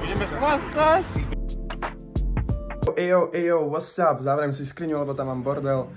Budeme chlastať! Ejo, what's up? Zavriem si skriňu, lebo tam mám bordel.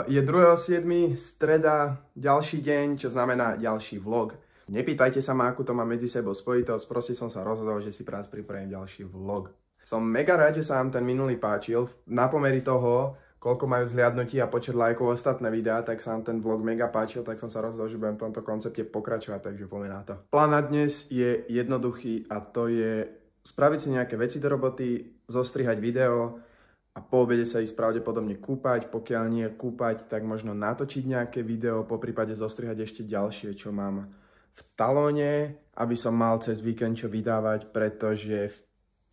Je 2.7. streda, ďalší deň, čo znamená ďalší vlog. Nepýtajte sa ma, akú to má medzi sebou spojitosť, proste som sa rozhodol, že si práve pripravím ďalší vlog. Som mega rád, že sa vám ten minulý páčil. Na pomery toho, koľko majú zhliadnutí a počet lajkov ostatné videá, tak sa vám ten vlog mega páčil, tak som sa rozhodol, že budem v tomto koncepte pokračovať, takže poďme na to. Plán na dnes je jednoduchý a to je spraviť si nejaké veci do roboty, zostrihať video a po obede sa ísť pravdepodobne kúpať. Pokiaľ nie kúpať, tak možno natočiť nejaké video, poprípade zostrihať ešte ďalšie, čo mám v talóne, aby som mal cez víkend čo vydávať, pretože v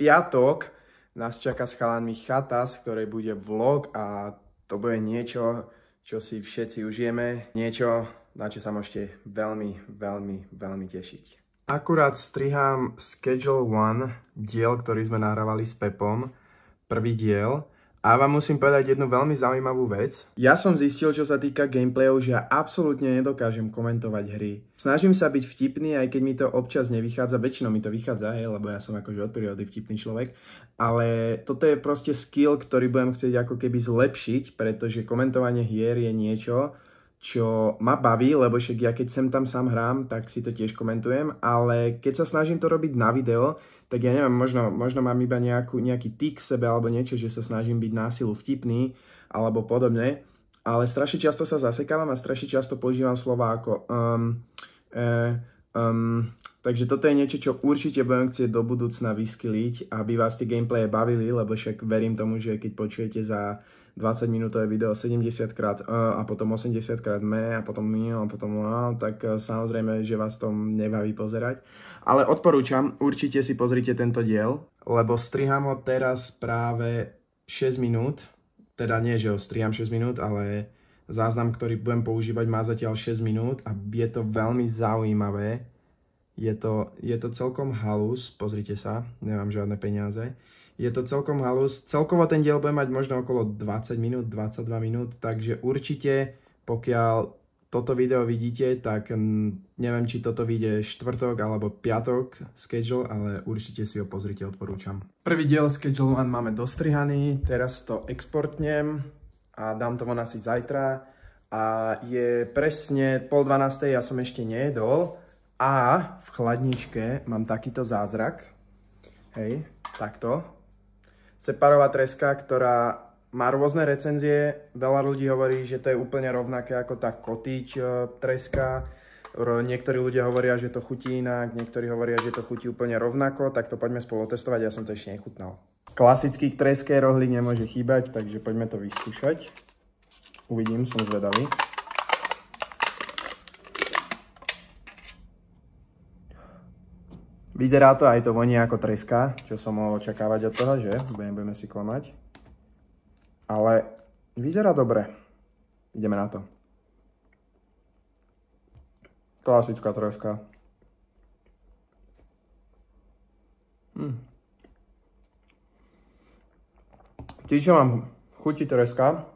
piatok nás čaká s chalanmi chata, z ktorej bude vlog a to bude niečo, čo si všetci užijeme. Niečo, na čo sa môžete veľmi tešiť. Akurát strihám Schedule 1, diel, ktorý sme nahrávali s Pepom, prvý diel. A vám musím povedať jednu veľmi zaujímavú vec. Ja som zistil, čo sa týka gameplayov, že ja absolútne nedokážem komentovať hry. Snažím sa byť vtipný, aj keď mi to občas nevychádza, väčšinou mi to vychádza, hej, lebo ja som akože od prírody vtipný človek. Ale toto je proste skill, ktorý budem chcieť ako keby zlepšiť, pretože komentovanie hier je niečo, čo ma baví, lebo však ja keď sem tam sám hrám, tak si to tiež komentujem, ale keď sa snažím to robiť na video, tak ja neviem, možno mám iba nejaký tik v sebe alebo niečo, že sa snažím byť násilu vtipný alebo podobne, ale strašne často sa zasekávam a strašne často používam slova ako takže toto je niečo, čo určite budem chcieť do budúcna vyskyliť, aby vás tie gameplaye bavili, lebo však verím tomu, že keď počujete za 20 minútové video 70 krát a potom 80 krát a potom a potom tak samozrejme, že vás to nebaví pozerať. Ale odporúčam, určite si pozrite tento diel, lebo striham ho teraz práve 6 minút. Teda nie, že ho striham 6 minút, ale záznam, ktorý budem používať, má zatiaľ 6 minút a je to veľmi zaujímavé. Je to celkom halus, pozrite sa, nemám žiadne peniaze. Je to celkom halus. Celkovo ten diel bude mať možno okolo 20 minút, 22 minút, takže určite, pokiaľ toto video vidíte, tak neviem, či toto vyjde štvrtok alebo piatok schedule, ale určite si ho pozrite, odporúčam. Prvý diel schedule 1 máme dostrihaný, teraz to exportnem a dám to von asi zajtra a je presne 11:30, ja som ešte nejedol a v chladničke mám takýto zázrak, hej, takto. Separová treska, ktorá má rôzne recenzie. Veľa ľudí hovorí, že to je úplne rovnaké ako tá kotič treska. Niektorí ľudia hovoria, že to chutí inak, niektorí hovoria, že to chutí úplne rovnako. Tak to poďme spolu testovať, ja som to ešte nechutnal. Klasický k treske rohlík nemôže chýbať, takže poďme to vyskúšať. Uvidím, som zvedavý. Vyzerá to, aj to voní ako treska, čo som mohol očakávať od toho, že? Budeme si klamať. Ale vyzerá dobre. Ideme na to. Klasická treska. Tí, čo mám chutí treska,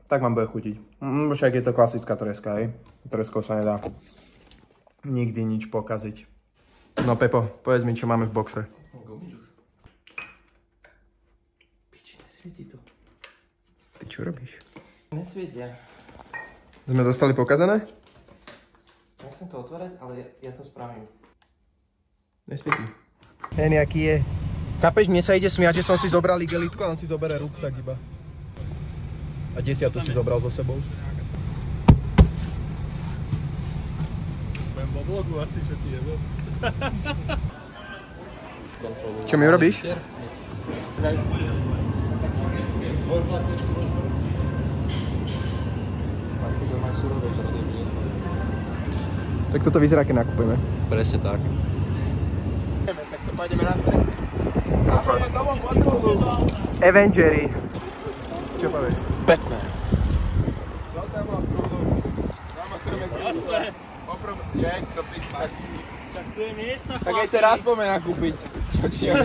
tak vám bude chutiť. Však je to klasická treska, hej. Treskou sa nedá nikdy nič pokaziť. No Pepo, povedz mi, čo máme v boxe. Piči, nesvieti to. Ty čo robíš? Nesvietia. Sme dostali pokazané? Nechcem to otvárať, ale ja to spravím. Nesvietí. Hen, jaký je. Chápeš, mne sa ide smiať, že som si zobral igelitku a on si zoberie ruksak iba. A 10 si zobral so sebou. Budem vo vlogu asi, čo ti jebe. Čo mi urobíš? Tak toto vyzerá, keď nakupujeme. Presne tak. Tak to pôjdeme na strech. Avengery. Čo povieš? Batman. Jasné. Tak tu je miesta. Tak ešte raz poďme nakúpiť. Čo ti je?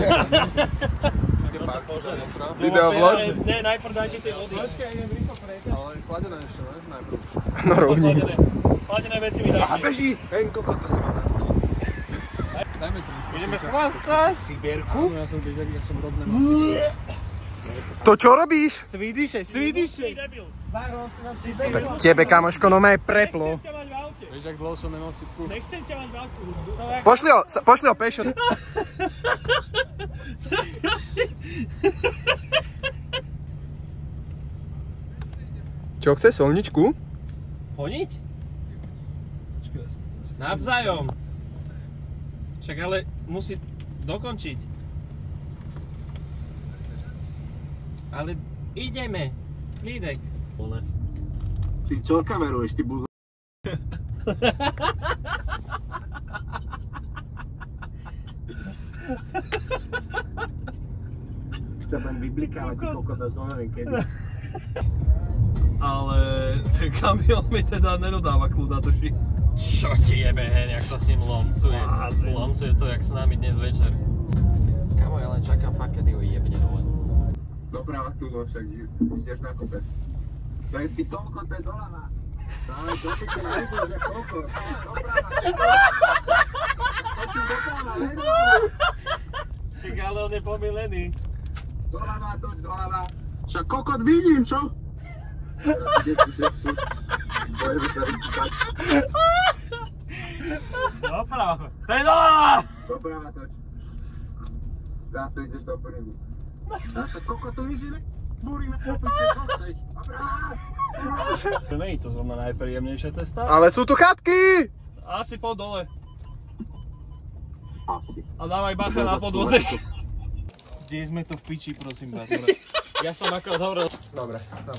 Videovlog? Ne, najprv dajte tie vody. Ale chladené ešte, ne? Najprv. No rovni. Chladené veci mi dajte. A beží! Hej, kokot, to si má natočiť. Dajme to. Ideme chlastať. Sibierku? Ja som rovné masy. To čo robíš? Svídiše. Tak tebe, kamoško, no ma je preplo. Nechcem ťa mať v aute. Vieš, jak dlho som nemal sypku? Nechcem ťa mať v aute. Pošli ho pešo. Čo chce, solničku? Honiť? Navzájom. Však ale musí dokončiť. Ale ideme. Lídek. Ty čo kameruješ, ty buzo? Ťa budem vyblikávať, ty kokot, až neviem kedy. Ale ten kamión mi teda nedodáva kľúda duši. Čo ti jebe, hen, jak sa s ním lomcuje. Lomcuje to, jak s nami dnes večer. Kamo, ja len čakám fakt, kedy ho jebne dole. Doprava tu, no však ideš na kopec. To je ty toľko, to je doľava. Práve to si ti nejdeš, že koľko. Doprava, to ti doprava, nedoľava. Však ale on je pomilený. Doľava, toč, doľava. Však kokot vidím, čo? Doprava. To je doľava! Doprava, toč. Teraz tu ideš do Búriny. A však kokot tu vidíme? Búrime, popíšte, čo chceš. Nie je to zrovna najpríjemnejšia cesta. Ale sú tu chatky! Asi po dole. Asi. A dávaj bacha na podvozek. Kde sme to v piči, prosím vás. Ja som akorát hovoril. Dobre,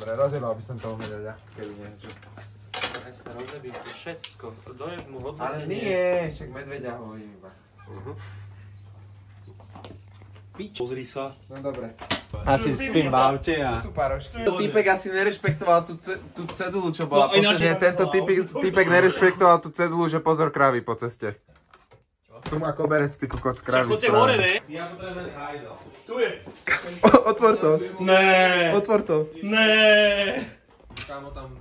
rozjebal by som toho medveďa, keby nie, že... Presne, rozebíš to všetko. Dojeb mu hodnotenie. Ale nie, však medveďa hovorím iba. Pozri sa. No dobre. Asi spím v aute a... Sú parošky. Tento týpek asi nerešpektoval tú cedulu, čo bola No, po ináč- ceste. Nie, tento typek nerešpektoval tú cedulu, že pozor krávy po ceste. Tu má koberec, ty kokot z krávy Chodte hore, správne. ne? Ja potrebujem zhajzel. Tu je. Otvor to. Né. Otvor to. Né. Kámo tam...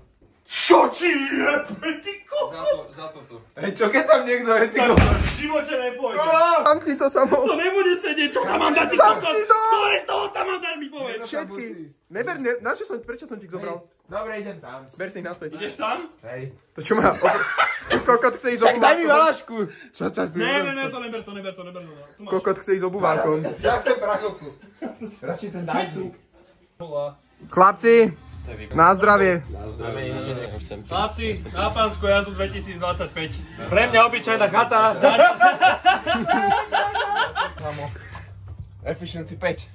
Čo ti jebe, ty koko? Za to tu. Hej, čo keď tam niekto je, ty Tak kokot? v živote nepôjde. Zamkni to samo. To nebude sedieť, čo tam mám dať, ty Zamkni kokos? to! Ktoré z toho tam mám dať, mi povedz? Všetky. Prečo som ti ich zobral? Dobre, idem tam. Ber si ich naspäť. Ideš tam? Hej. To čo má? Kokot chce ísť s Však daj mi obúvákom. valašku. Čo sa ty? Ne, to neber. Tu máš. Kokot chce ísť s obúvákom. Ja chcem prakovku. Radšej ten dajtuk. Chlapci, na zdravie. Chlapci, na pánsku jazdu 2025. Pre mňa obyčajná chata. Efficiency 5.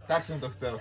Tak som to chcel.